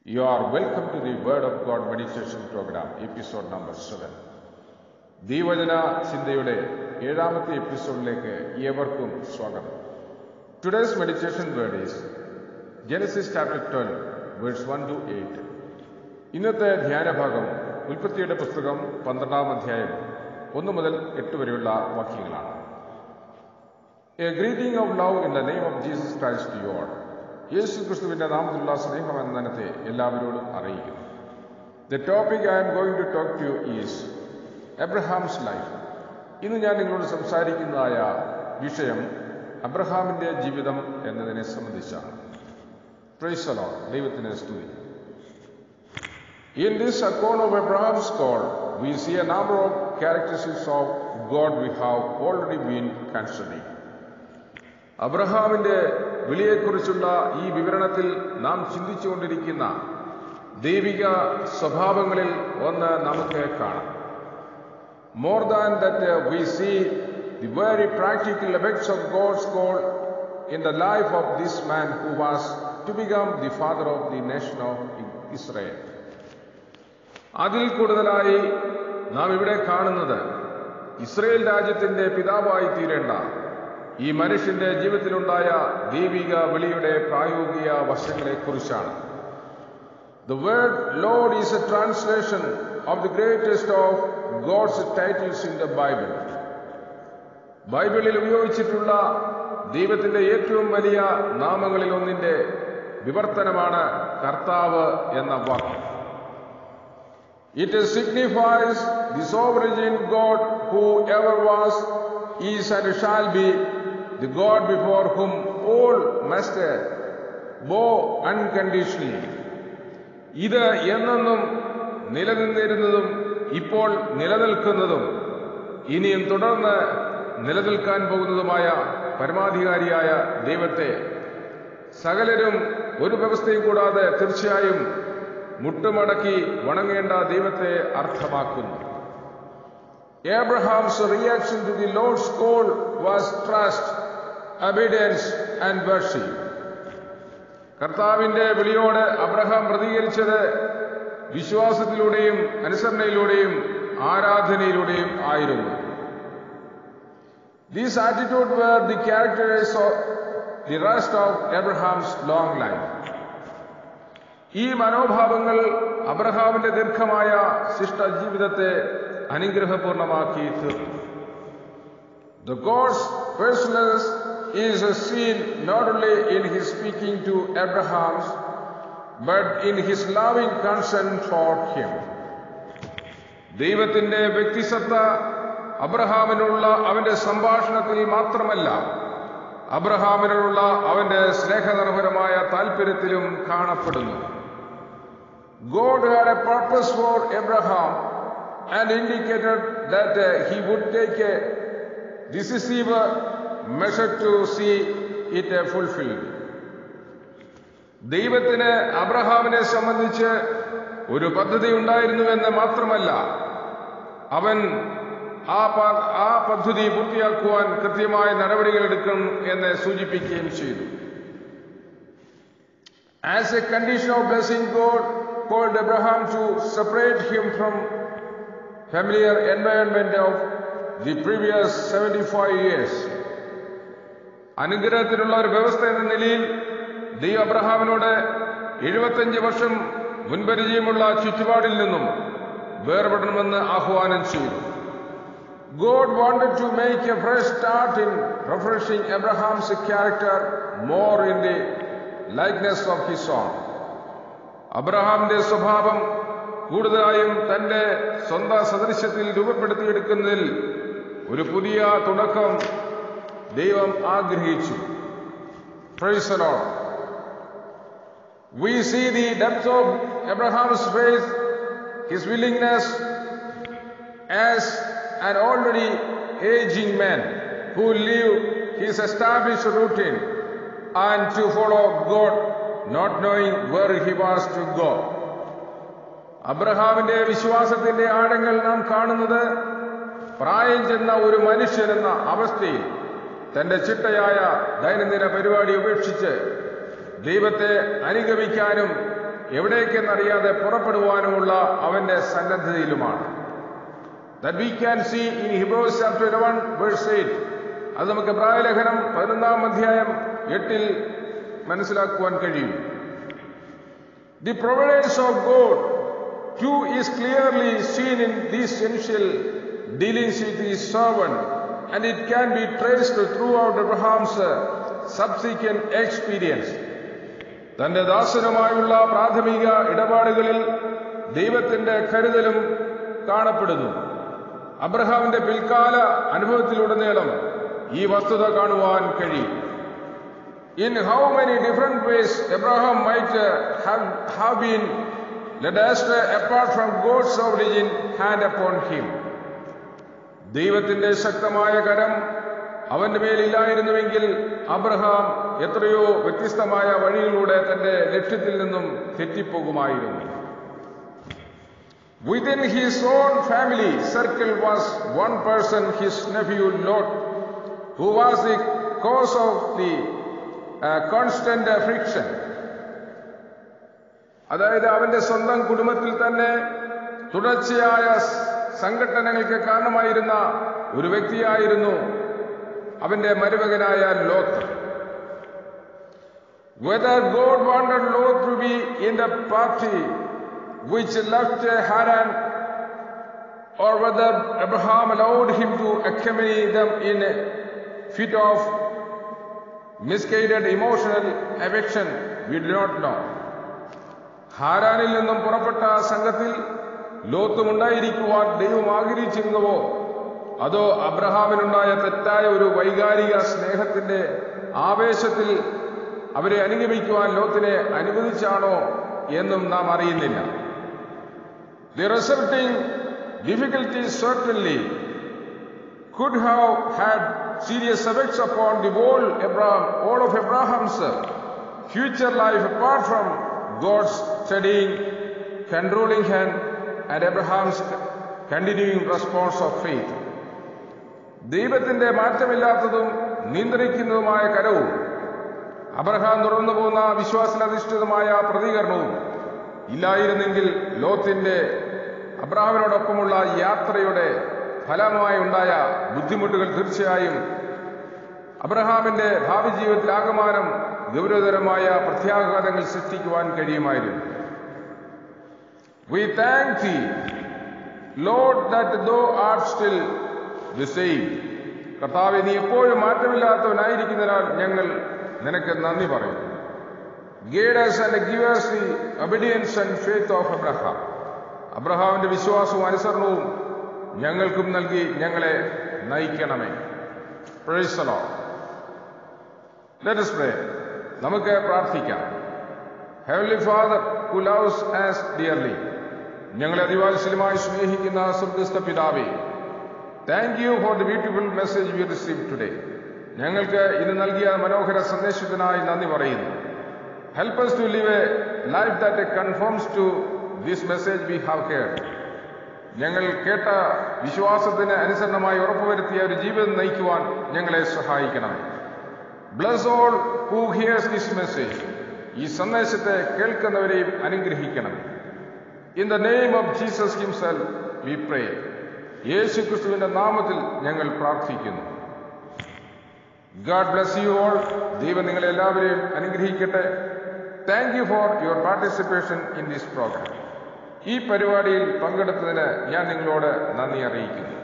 You are welcome to the Word of God Meditation Program, episode number 7. ദൈവവചന ചിന്തയുടെ 7ാമത്തെ എപ്പിസോഡിലേക്ക് ഏവർക്കും സ്വാഗതം. Today's meditation word is Genesis chapter 12, verse 1 to 8. ഇന്നത്തെ ധ്യാനഭാഗം ഉൽപ്പത്തിയുടെ പുസ്തകം 12ാം അധ്യായം 1 മുതൽ 8 വരെയുള്ള വാക്യങ്ങളാണ്. A greeting of love in the name of Jesus Christ to you all. യേശു ക്രിസ്തുവിന്റെ നാമത്തിലുള്ള സ്നേഹവന്ദനത്തെ എല്ലാവരോടും അറിയിക്കുന്നു. The topic I am going to talk to you is Abraham's life. ഇന്ന് ഞാൻ നിങ്ങളോട് സംസാരിക്കുന്നതായ വിഷയം അബ്രഹാമിന്റെ ജീവിതം എന്നതിനെ സംബന്ധിച്ചാണ്. Praise the Lord. ദൈവത്തിന് സ്തുതി. In this account of Abraham's call, we see a number of characteristics of God we have already been considering. അബ്രഹാമിന്റെ വിളിയെക്കുറിച്ചുള്ള ഈ വിവരണത്തിൽ നാം ചിന്തിച്ചുകൊണ്ടിരിക്കുന്ന ദൈവിക സ്വഭാവങ്ങളിൽ ഒന്ന് നമുക്ക് കാണാം. More than that, we see the very practical effects of God's call in the life of this man who was to become the father of the nation of Israel. അതിൽ കൂടുതലായി നാം ഇവിടെ കാണുന്നത് ഇസ്രായേൽ രാജ്യത്തിന്റെ പിതാവായി തീരേണ്ട ഈ മനുഷ്യന്റെ ജീവിതത്തിലുണ്ടായ ദൈവിക വിളിയുടെ പ്രായോഗിക വശങ്ങളെക്കുറിച്ചാണ്. The word Lord is a translation of the greatest of God's titles in the Bible. ബൈബിളിൽ ഉപയോഗിച്ചിട്ടുള്ള ദൈവത്തിന്റെ ഏറ്റവും വലിയ നാമങ്ങളിൽ ഒന്നിന്റെ വിവർത്തനമാണ് കർത്താവ് എന്ന വാക്ക്. It signifies the sovereign God who ever was, is and shall be, the God before whom all must bow unconditionally. ഇത് എന്നെന്നും നിലനിന്നിരുന്നതും ഇപ്പോൾ നിലനിൽക്കുന്നതും ഇനിയും തുടർന്ന് നിലനിൽക്കാൻ പോകുന്നതുമായ പരമാധികാരിയായ ദൈവത്തെ സകലരും ഒരു വ്യവസ്ഥയും കൂടാതെ തീർച്ചയായും മുട്ടുമടക്കി വണങ്ങേണ്ട ദൈവത്തെ അർത്ഥമാക്കുന്നു. Abraham's reaction to the Lord's call was trust, obedience and worship. കർത്താവിന്റെ വിളിയോട് അബ്രഹാം പ്രതികരിച്ചത് വിശ്വാസത്തിലൂടെയും അനുസരണയിലൂടെയും ആരാധനയിലൂടെയും ആയിരുന്നു. These attitudes were the characteristics of the rest of Abraham's long life. ഈ മനോഭാവങ്ങൾ അബ്രഹാമിന്റെ ദീർഘമായ ശിഷ്ട ജീവിതത്തെ അനുഗ്രഹപൂർണമാക്കി തീർന്നു. The God's personalness is seen not only in his speaking to Abraham, but in his loving concern for him. ദൈവത്തിന്റെ വ്യക്തിസത്ത അബ്രഹാമിനുള്ള അവന്റെ സംഭാഷണത്തിൽ മാത്രമല്ല, അബ്രഹാമിനുള്ള അവന്റെ സ്നേഹനിർഭരമായ താല്പര്യത്തിലും കാണപ്പെടുന്നു. God had a purpose for Abraham and indicated that he would take a decisive measure to see it fulfilled. ദൈവത്തിന് അബ്രഹാമിനെ സംബന്ധിച്ച് ഒരു പദ്ധതി ഉണ്ടായിരുന്നുവെന്ന് മാത്രമല്ല, അവൻ ആ പദ്ധതി പൂർത്തിയാക്കുവാൻ കൃത്യമായ നടപടികൾ എടുക്കും എന്ന് സൂചിപ്പിക്കുകയും ചെയ്തു. As a condition of blessing, God called Abraham to separate him from familiar environment of the previous 75 years. അനുഗ്രഹത്തിനുള്ള ഒരു വ്യവസ്ഥ എന്ന നിലയിൽ ദൈവം അബ്രഹാമിനോട് 75 വർഷം മുൻപരിചയമുള്ള ചുറ്റുപാടിൽ നിന്നും വേർപെടണമെന്ന് ആഹ്വാനം ചെയ്തു. God wanted to make a fresh start in refreshing Abraham's character more in the likeness of his own. അബ്രഹാമിന്റെ സ്വഭാവം കൂടുതലായും തന്റെ സ്വന്തം സദൃശ്യത്തിൽ രൂപപ്പെടുത്തിയെടുക്കുന്നതിൽ ഒരു പുതിയ തുടക്കം ദൈവം ആഗ്രഹിച്ചു. Praise the Lord. We see the depth of Abraham's faith, his willingness as an already aging man who lived his established routine and to follow God, not knowing where he was to go. അബ്രഹാമിന്റെ വിശ്വാസത്തിന്റെ ആഴങ്ങൾ നാം കാണുന്നത് പ്രായം ചെന്ന ഒരു മനുഷ്യൻ എന്ന അവസ്ഥയിൽ തന്റെ ചിട്ടയായ ദൈനംദിന പരിപാടി ഉപേക്ഷിച്ച് ദൈവത്തെ അനുഗമിക്കാനും എവിടേക്കെന്നറിയാതെ പുറപ്പെടുവാനുമുള്ള അവന്റെ സന്നദ്ധതയിലുമാണ്. That we can see in Hebrews chapter 11 verse 8. അത് നമുക്ക് എബ്രായലേഖനം 11-ാം അധ്യായം 8-ൽ മനസ്സിലാക്കുവാൻ കഴിയും. The providence of God too is clearly seen in these essential dealings with his servant, and it can be traced throughout Abraham's subsequent experience. തന്റെ ദാസനുമായുള്ള പ്രാഥമിക ഇടപാടുകളിൽ ദൈവത്തിന്റെ കരുതലും കാണപ്പെടുന്നു. അബ്രഹാമിന്റെ പിൽക്കാല അനുഭവത്തിലുടനീളം ഈ വസ്തുത കാണുവാൻ കഴിയും. In how many different ways Abraham might have been led astray apart from God's sovereign hand upon him. ദൈവത്തിന്റെ ശക്തമായ കരം അവന്റെ മേലില്ലായിരുന്നുവെങ്കിൽ അബ്രഹാം എത്രയോ വ്യത്യസ്തമായ വഴികളിലൂടെ തന്റെ ലക്ഷ്യത്തിൽ നിന്നും തെറ്റിപ്പോകുമായിരുന്നു. Within his own family circle was one person, his nephew Lot, who was the cause of the constant friction. അതായത് അവന്റെ സ്വന്തം കുടുംബത്തിൽ തന്നെ തുടർച്ചയായ സംഘട്ടനങ്ങൾക്ക് കാരണമായിരുന്ന ഒരു വ്യക്തിയായിരുന്നു അവന്റെ മരുമകനായ Lot. Whether God wanted Lot to be in the party which left Haran, or whether Abraham allowed him to accompany them in a fit of misguided emotional affection, we do not know. ഹാരാനിൽ നിന്നും പുറപ്പെട്ട സംഘത്തിൽ ലോത്തും ഉണ്ടായിരിക്കുവാൻ ദൈവം ആഗ്രഹിച്ചിരുന്നുവോ, അതോ അബ്രഹാമിനുണ്ടായ തെറ്റായ ഒരു വൈകാരിക സ്നേഹത്തിന്റെ ആവേശത്തിൽ അവരെ അനുഗമിക്കുവാൻ ലോത്തിനെ അനുവദിച്ചാണോ എന്നും നാം അറിയുന്നില്ല. The resulting difficulties certainly could have had serious effects upon the all of Abraham's future life apart from God's steadying, controlling hand and Abraham's continuing response of faith. ദൈവത്തിന്റെ മാറ്റമില്ലാത്തതും നിയന്ത്രിക്കുന്നതുമായ കരവും അബ്രഹാം തുടർന്നു പോകുന്ന വിശ്വാസത്തിലധിഷ്ഠിതമായ പ്രതികരണവും ഇല്ലായിരുന്നെങ്കിൽ ലോത്തിന്റെ അബ്രഹാമിനോടൊപ്പമുള്ള യാത്രയുടെ ഫലമായി ഉണ്ടായ ബുദ്ധിമുട്ടുകൾ തീർച്ചയായും അബ്രഹാമിന്റെ ഭാവി ജീവിതത്തിൽ ആകമാനം ഗൗരവതരമായ പ്രത്യാഘാതങ്ങൾ സൃഷ്ടിക്കുവാൻ കഴിയുമായിരുന്നു. We thank thee, Lord, that thou art still the same. കർത്താവേ, നീ എപ്പോഴും മാറ്റമില്ലാത്തവനായിരിക്കുന്നതിനാൽ ഞങ്ങൾ നിനക്ക് നന്ദി പറയുന്നു. Guide us and give us the obedience and faith of Abraham. അബ്രഹാമിന്റെ വിശ്വാസവും അനുസരണവും ഞങ്ങൾക്കും നൽകി ഞങ്ങളെ നയിക്കണമേ. Praise the Lord. Let us pray. നമുക്ക് പ്രാർത്ഥിക്കാം. Heavenly Father who loves us dearly, ഞങ്ങളെ അതിവാത്സല്യമായി സ്നേഹിക്കുന്ന സ്വർഗ്ഗസ്ഥ പിതാവേ, thank you for the beautiful message we received today. ഞങ്ങൾക്ക് ഇന്ന് നൽകിയ മനോഹര സന്ദേശത്തിനായി നന്ദി പറയുന്നു. Help us to live a life that conforms to this message we have heard. ഞങ്ങൾ കേട്ട വിശ്വാസത്തിന് അനുസരണമായി ഉറപ്പുവരുത്തിയ ഒരു ജീവിതം നയിക്കുവാൻ ഞങ്ങളെ സഹായിക്കണം. Bless all who hears this message. ഈ സന്ദേശത്തെ കേൾക്കുന്നവരെയും അനുഗ്രഹിക്കണം. In the name of Jesus himself we pray. യേശു ക്രിസ്തുവിന്റെ നാമത്തിൽ ഞങ്ങൾ പ്രാർത്ഥിക്കുന്നു. God bless you all. ദൈവം നിങ്ങളെ എല്ലാവരെയും അനുഗ്രഹിക്കട്ടെ. Thank you for your participation in this program. ഈ പരിപാടിയിൽ പങ്കെടുത്തതിന് ഞാൻ നിങ്ങളോട് നന്ദി അറിയിക്കുന്നു.